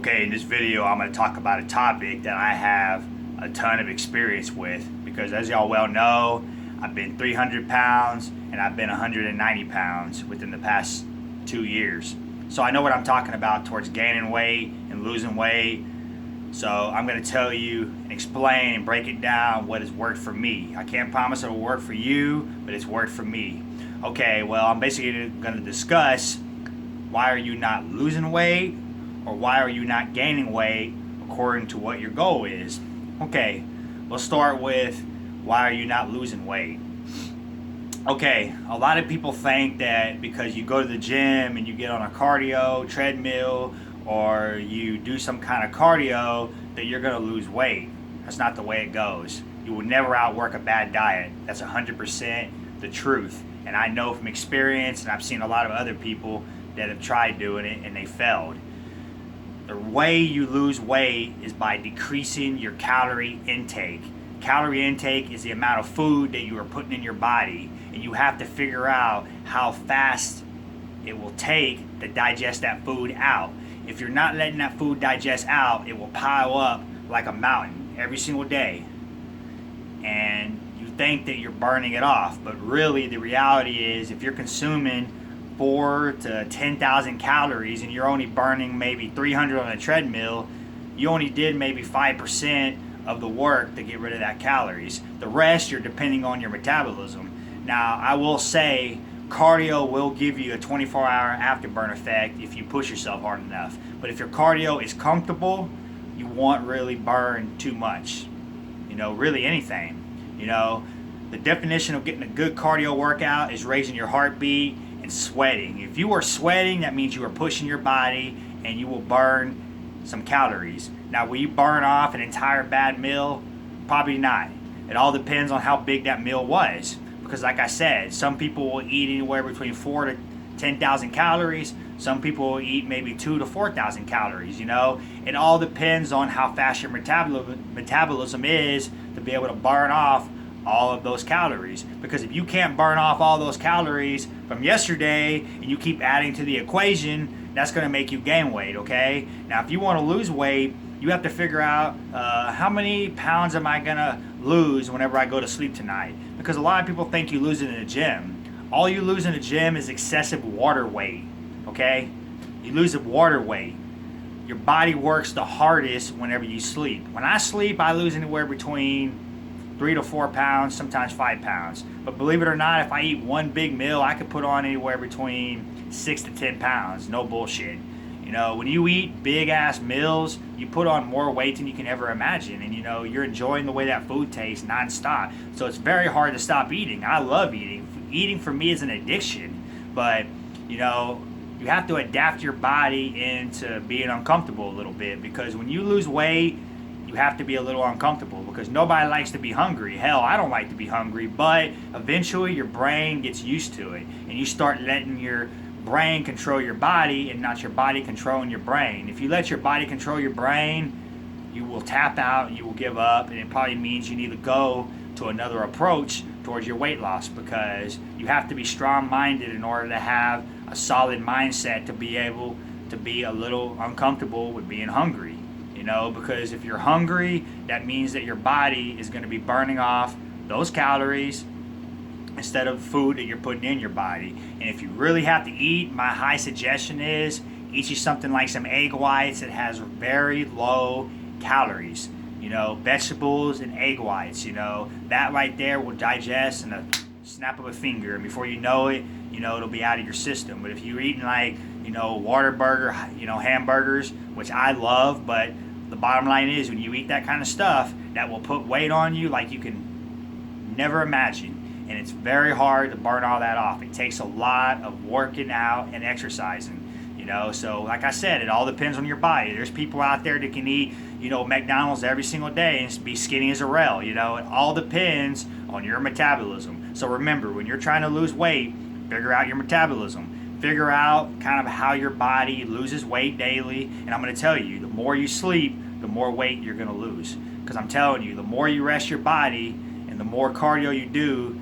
Okay, in this video I'm going to talk about a topic that I have a ton of experience with, because as y'all well know, I've been 300 pounds and I've been 190 pounds within the past 2 years. So I know what I'm talking about towards gaining weight and losing weight. So I'm going to tell you and explain and break it down what has worked for me. I can't promise it'll work for you, but it's worked for me. Okay, well, I'm basically going to discuss why are you not losing weight, or why are you not gaining weight according to what your goal is. Okay, we'll start with why are you not losing weight. Okay, a lot of people think that because you go to the gym and you get on a cardio treadmill or you do some kind of cardio that you're going to lose weight. That's not the way it goes. You will never outwork a bad diet. That's 100% the truth. And I know from experience, and I've seen a lot of other people that have tried doing it and they failed. The way you lose weight is by decreasing your calorie intake. Calorie intake is the amount of food that you are putting in your body, and you have to figure out how fast it will take to digest that food out. If you're not letting that food digest out, it will pile up like a mountain every single day. And you think that you're burning it off, but really the reality is if you're consuming 4 to 10,000 calories and you're only burning maybe 300 on a treadmill, you only did maybe 5% of the work to get rid of that calories. The rest you're depending on your metabolism. Now, I will say cardio will give you a 24-hour afterburn effect if you push yourself hard enough. But if your cardio is comfortable, you won't really burn too much. Really anything. The definition of getting a good cardio workout is raising your heartbeat and sweating. If you are sweating, that means you are pushing your body and you will burn some calories. Now, will you burn off an entire bad meal? Probably not. It all depends on how big that meal was. Because like I said, some people will eat anywhere between 4 to 10,000 calories. Some people will eat maybe 2 to 4,000 calories, It all depends on how fast your metabolism is to be able to burn off all of those calories. Because if you can't burn off all those calories from yesterday and you keep adding to the equation, that's going to make you gain weight, okay? Now, if you want to lose weight, you have to figure out how many pounds am I going to lose whenever I go to sleep tonight. Because a lot of people think you lose it in the gym. All you lose in the gym is excessive water weight, okay? You lose the water weight. Your body works the hardest whenever you sleep. When I sleep, I lose anywhere between 3 to 4 pounds, sometimes 5 pounds. But believe it or not, if I eat one big meal, I could put on anywhere between 6 to 10 pounds. No bullshit. When you eat big ass meals, you put on more weight than you can ever imagine. And you're enjoying the way that food tastes nonstop. So it's very hard to stop eating. I love eating. Eating for me is an addiction. But, you have to adapt your body into being uncomfortable a little bit. Because when you lose weight, you have to be a little uncomfortable, because nobody likes to be hungry. Hell, I don't like to be hungry, but eventually your brain gets used to it and you start letting your brain control your body and not your body controlling your brain. If you let your body control your brain, you will tap out, you will give up, and it probably means you need to go to another approach towards your weight loss, because you have to be strong-minded in order to have a solid mindset to be able to be a little uncomfortable with being hungry. Because if you're hungry, that means that your body is going to be burning off those calories instead of food that you're putting in your body. And if you really have to eat, my high suggestion is eat you something like some egg whites that has very low calories. Vegetables and egg whites, that right there will digest in a snap of a finger, and before you know it, it'll be out of your system. But if you're eating like, Whataburger, hamburgers, which I love, but the bottom line is when you eat that kind of stuff, that will put weight on you like you can never imagine. And it's very hard to burn all that off. It takes a lot of working out and exercising. So like I said, it all depends on your body. There's people out there that can eat, McDonald's every single day and be skinny as a rail. It all depends on your metabolism. So remember, when you're trying to lose weight, figure out your metabolism. Figure out kind of how your body loses weight daily. And I'm going to tell you, the more you sleep, the more weight you're going to lose. Because I'm telling you, the more you rest your body and the more cardio you do,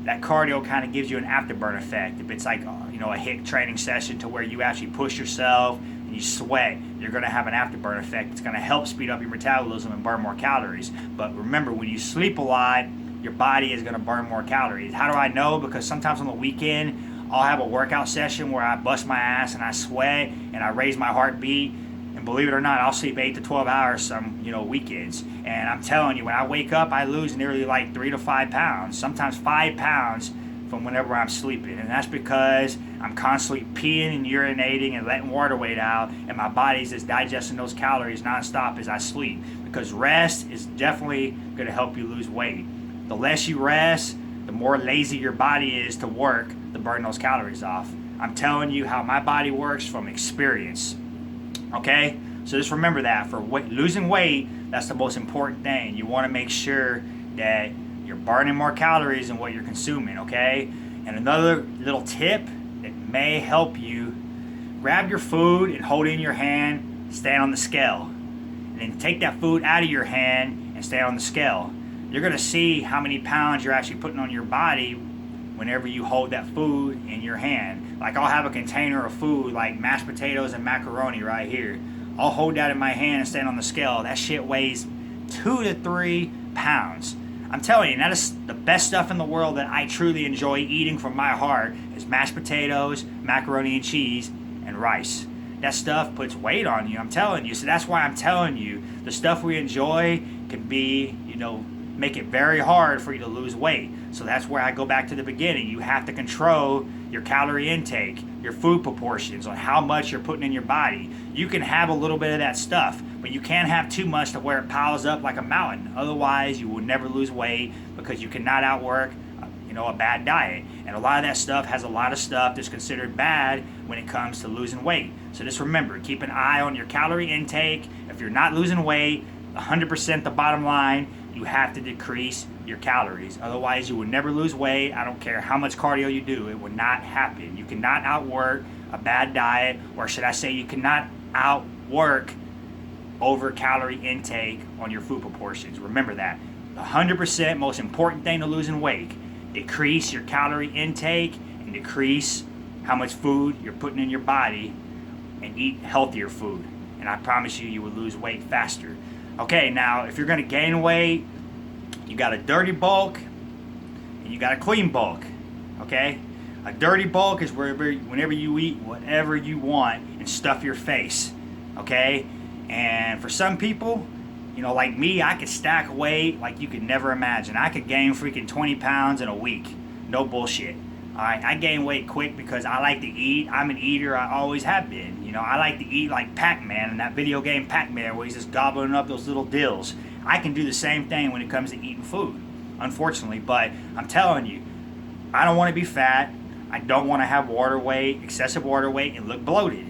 that cardio kind of gives you an afterburn effect. If it's like a HIIT training session to where you actually push yourself, and you sweat, you're going to have an afterburn effect. It's going to help speed up your metabolism and burn more calories. But remember, when you sleep a lot, your body is going to burn more calories. How do I know? Because sometimes on the weekend, I'll have a workout session where I bust my ass and I sweat and I raise my heartbeat. And believe it or not, I'll sleep 8 to 12 hours some, weekends. And I'm telling you, when I wake up, I lose nearly like 3 to 5 pounds, sometimes 5 pounds from whenever I'm sleeping. And that's because I'm constantly peeing and urinating and letting water weight out, and my body's just digesting those calories nonstop as I sleep. Because rest is definitely going to help you lose weight. The less you rest, the more lazy your body is to work to burn those calories off. I'm telling you how my body works from experience. Okay? So just remember that. For losing weight, that's the most important thing. You want to make sure that you're burning more calories than what you're consuming, okay? And another little tip that may help you, grab your food and hold it in your hand, stand on the scale. And then take that food out of your hand and stand on the scale. You're going to see how many pounds you're actually putting on your body whenever you hold that food in your hand. Like, I'll have a container of food like mashed potatoes and macaroni right here. I'll hold that in my hand and stand on the scale. That shit weighs 2 to 3 pounds. I'm telling you, that is the best stuff in the world that I truly enjoy eating from my heart is mashed potatoes, macaroni and cheese, and rice. That stuff puts weight on you, I'm telling you. So that's why I'm telling you, the stuff we enjoy can be, make it very hard for you to lose weight. So that's where I go back to the beginning. You have to control your calorie intake, your food proportions, on how much you're putting in your body. You can have a little bit of that stuff, but you can't have too much to where it piles up like a mountain. Otherwise, you will never lose weight because you cannot outwork, a bad diet. And a lot of that stuff has a lot of stuff that's considered bad when it comes to losing weight. So just remember, keep an eye on your calorie intake. If you're not losing weight, 100% the bottom line, you have to decrease your calories. Otherwise, you will never lose weight. I don't care how much cardio you do. It will not happen. You cannot outwork a bad diet, or should I say you cannot outwork over calorie intake on your food proportions. Remember that. 100% most important thing to losing weight. Decrease your calorie intake and decrease how much food you're putting in your body, and eat healthier food. And I promise you, you will lose weight faster. Okay, now if you're going to gain weight, you got a dirty bulk and you got a clean bulk. Okay? A dirty bulk is whenever you eat whatever you want and stuff your face. Okay? And for some people, like me, I could stack weight like you could never imagine. I could gain freaking 20 pounds in a week. No bullshit. Alright, I gain weight quick because I like to eat. I'm an eater. I always have been. I like to eat like Pac-Man in that video game Pac-Man where he's just gobbling up those little dills. I can do the same thing when it comes to eating food, unfortunately. But I'm telling you, I don't want to be fat. I don't want to have water weight, excessive water weight, and look bloated.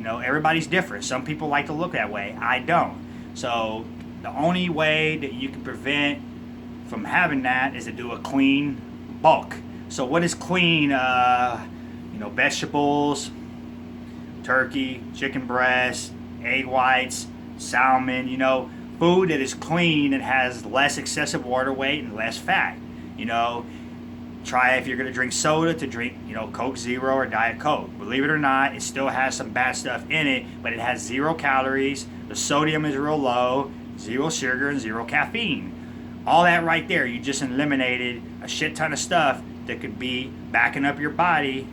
Everybody's different. Some people like to look that way. I don't. So the only way that you can prevent from having that is to do a clean bulk. So what is clean? Vegetables, turkey, chicken breast, egg whites, salmon, food that is clean and has less excessive water weight and less fat. Try, if you're going to drink soda, to drink, Coke Zero or Diet Coke. Believe it or not, it still has some bad stuff in it, but it has 0 calories, the sodium is real low, 0 sugar, and 0 caffeine. All that right there, you just eliminated a shit ton of stuff that could be backing up your body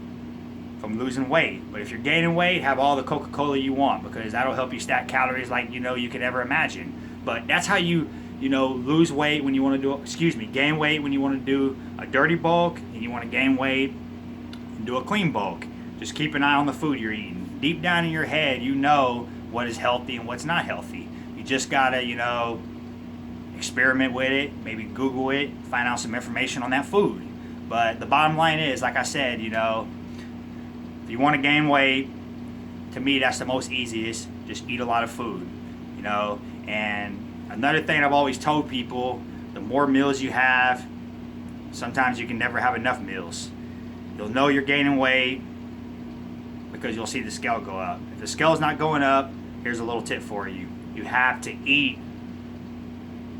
from losing weight. But if you're gaining weight, have all the Coca-Cola you want, because that'll help you stack calories like you could ever imagine. But that's how you lose weight when you want to do, gain weight when you want to do a dirty bulk, and you want to gain weight and do a clean bulk. Just keep an eye on the food you're eating. Deep down in your head, you know what is healthy and what's not healthy. You just gotta, experiment with it, maybe Google it, find out some information on that food. But the bottom line is, like I said, if you want to gain weight, to me that's the most easiest. Just eat a lot of food, and another thing I've always told people, the more meals you have, sometimes you can never have enough meals. You'll know you're gaining weight because you'll see the scale go up. If the scale's not going up, here's a little tip for you. You have to eat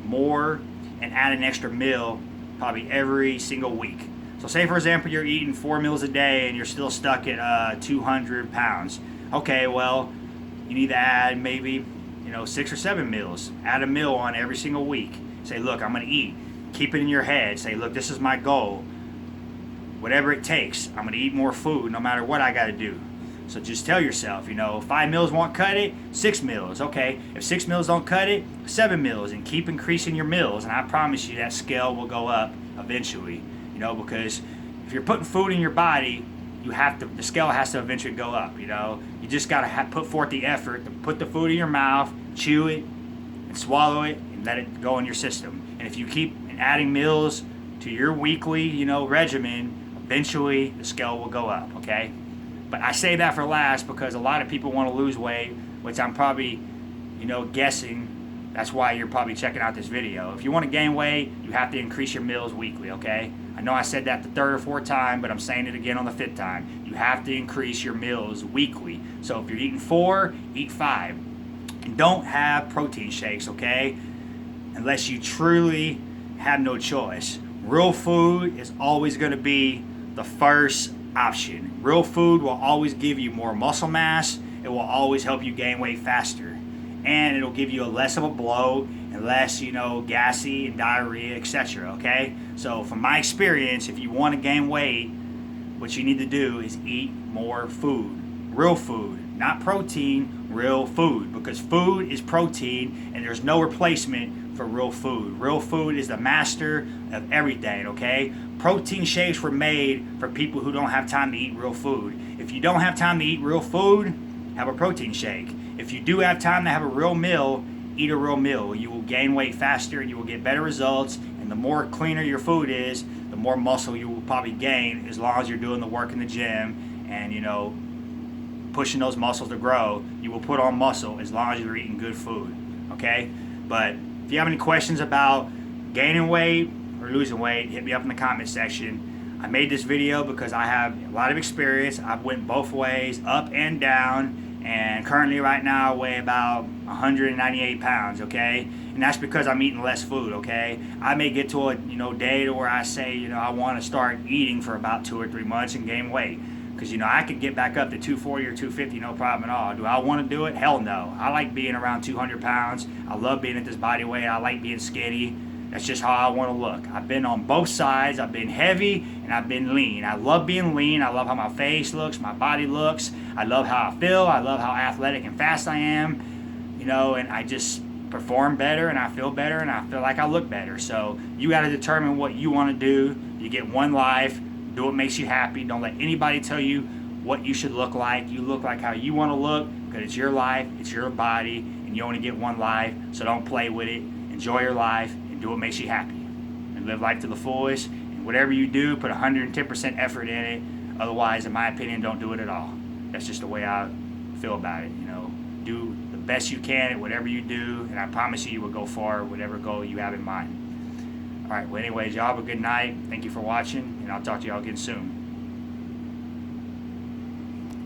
more and add an extra meal probably every single week. So say, for example, you're eating 4 meals a day and you're still stuck at 200 pounds. Okay, well, you need to add maybe, 6 or 7 meals. Add a meal on every single week. Say, look, I'm going to eat. Keep it in your head. Say, look, this is my goal. Whatever it takes, I'm going to eat more food no matter what I got to do. So just tell yourself, 5 meals won't cut it, 6 meals. Okay, if 6 meals don't cut it, 7 meals, and keep increasing your meals. And I promise you that scale will go up eventually, because if you're putting food in your body, the scale has to eventually go up. You just got to put forth the effort to put the food in your mouth, chew it, and swallow it, and let it go in your system. And if you keep adding meals to your weekly, regimen, eventually the scale will go up, okay? But I say that for last because a lot of people want to lose weight, which I'm probably, guessing that's why you're probably checking out this video. If you want to gain weight, you have to increase your meals weekly, okay? I know I said that the 3rd or 4th time, but I'm saying it again on the 5th time. You have to increase your meals weekly. So if you're eating 4, eat 5. And don't have protein shakes, okay? Unless you truly have no choice. Real food is always going to be the first option. Real food will always give you more muscle mass. It will always help you gain weight faster. And it'll give you less of a bloat and less, gassy and diarrhea, etc. Okay? So from my experience, if you want to gain weight, what you need to do is eat more food. Real food, not protein, real food. Because food is protein and there's no replacement for real food. Real food is the master of everything, okay? Protein shakes were made for people who don't have time to eat real food. If you don't have time to eat real food, have a protein shake. If you do have time to have a real meal, eat a real meal. You will gain weight faster and you will get better results. And the more cleaner your food is, the more muscle you will probably gain as long as you're doing the work in the gym and, pushing those muscles to grow. You will put on muscle as long as you're eating good food, okay? But if you have any questions about gaining weight or losing weight, hit me up in the comment section. I made this video because I have a lot of experience. I've went both ways, up and down, and currently right now I weigh about 198 pounds, okay? And that's because I'm eating less food, okay? I may get to a day to where I say, I want to start eating for about 2 or 3 months and gain weight. Because, I could get back up to 240 or 250, no problem at all. Do I want to do it? Hell no. I like being around 200 pounds. I love being at this body weight. I like being skinny. That's just how I want to look. I've been on both sides. I've been heavy and I've been lean. I love being lean. I love how my face looks, my body looks. I love how I feel. I love how athletic and fast I am. And I just perform better and I feel better and I feel like I look better. So you got to determine what you want to do. You get one life. Do what makes you happy. Don't let anybody tell you what you should look like. You look like how you want to look because it's your life, it's your body, and you only get one life. So don't play with it. Enjoy your life and do what makes you happy. And live life to the fullest. And whatever you do, put 110% effort in it. Otherwise, in my opinion, don't do it at all. That's just the way I feel about it. Do the best you can at whatever you do, and I promise you will go far, whatever goal you have in mind. All right, well, anyways, y'all have a good night. Thank you for watching, and I'll talk to y'all again soon.